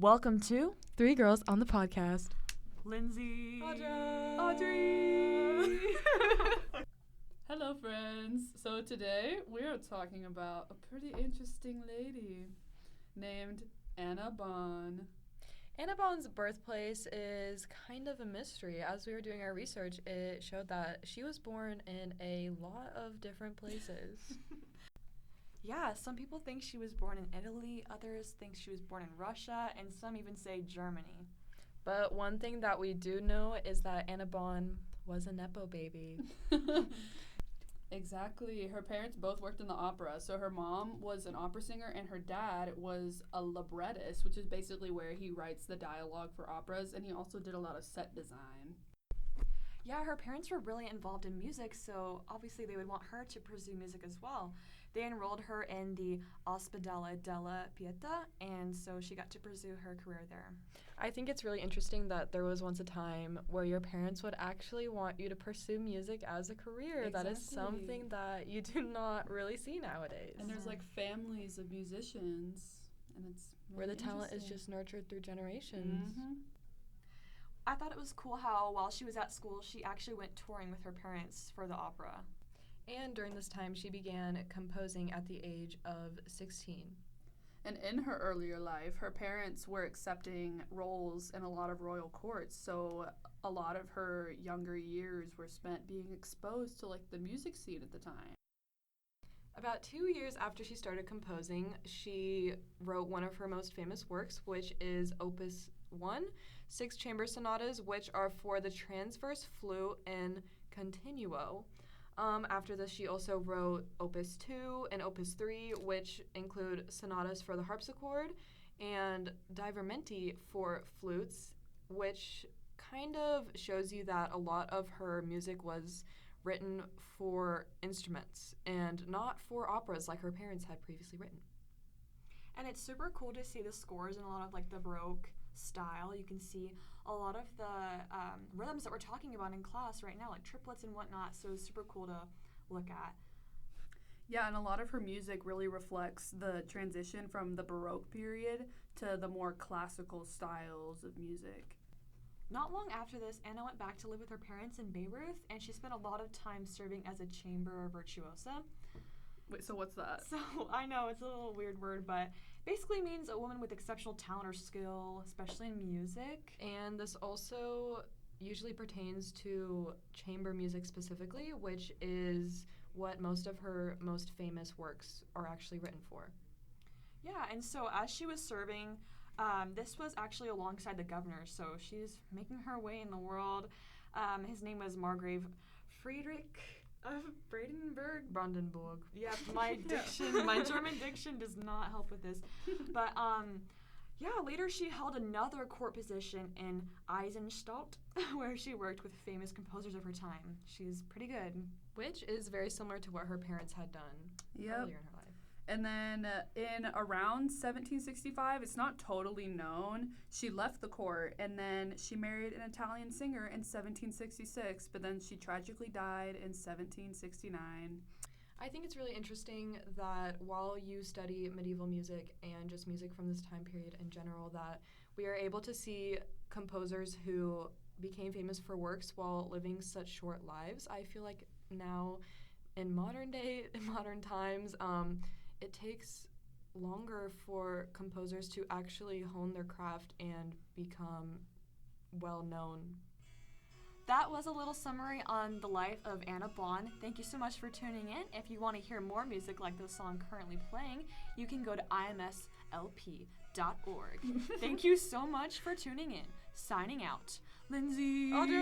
Welcome to Three Girls on the Podcast. Lindsay, Audrey. Hello, friends. So today we are talking about a pretty interesting lady named Anna Bonn. Anna Bonn's birthplace is kind of a mystery. As we were doing our research, it showed that she was born in a lot of different places. Yeah, some people think she was born in Italy, others think she was born in Russia, and some even say Germany. But one thing that we do know is that Anna Bonn was a Nepo baby. Exactly. Her parents both worked in the opera. So her mom was an opera singer and her dad was a librettist, which is basically where he writes the dialogue for operas, and he also did a lot of set design. Yeah, her parents were really involved in music, so obviously they would want her to pursue music as well. They enrolled her in the Ospedale della Pietà, and so she got to pursue her career there. I think it's really interesting that there was once a time where your parents would actually want you to pursue music as a career. That is Exactly. something that you do not really see nowadays. And there's like families of musicians, and it's where really the talent is interesting. just nurtured through generations. Mhm. I thought it was cool how while she was at school, she actually went touring with her parents for the opera. And during this time, she began composing at the age of 16. And in her earlier life, her parents were accepting roles in a lot of royal courts, so a lot of her younger years were spent being exposed to like the music scene at the time. About 2 years after she started composing, she wrote one of her most famous works, which is Opus 1, 6 chamber sonatas, which are for the transverse flute and continuo. After this, she also wrote Opus 2 and Opus 3, which include sonatas for the harpsichord, and Divertimenti for flutes, which kind of shows you that a lot of her music was written for instruments and not for operas like her parents had previously written. And it's super cool to see the scores in a lot of like the Baroque style. You can see a lot of the rhythms that we're talking about in class right now, like triplets and whatnot. So it's super cool to look at. Yeah, and a lot of her music really reflects the transition from the Baroque period to the more classical styles of music. Not long after this, Anna went back to live with her parents in Bayreuth, and she spent a lot of time serving as a chamber virtuosa. Wait, so what's that? So I know it's a little weird word, but basically means a woman with exceptional talent or skill, especially in music. And this also usually pertains to chamber music specifically, which is what most of her most famous works are actually written for. Yeah, and so as she was serving, this was actually alongside the governor, so she's making her way in the world. His name was Margrave Friedrich of Brandenburg. Yeah, my German diction does not help with this. But yeah, later she held another court position in Eisenstadt, where she worked with famous composers of her time. She's pretty good. Which is very similar to what her parents had done earlier in her life. And then in around 1765, it's not totally known, she left the court and then she married an Italian singer in 1766, but then she tragically died in 1769. I think it's really interesting that while you study medieval music and just music from this time period in general, that we are able to see composers who became famous for works while living such short lives. I feel like now in modern times, it takes longer for composers to actually hone their craft and become well known. That was a little summary on the life of Anna Bonn. Thank you so much for tuning in. If you want to hear more music like the song currently playing, you can go to imslp.org. Thank you so much for tuning in. Signing out, Lindsay. Audrey!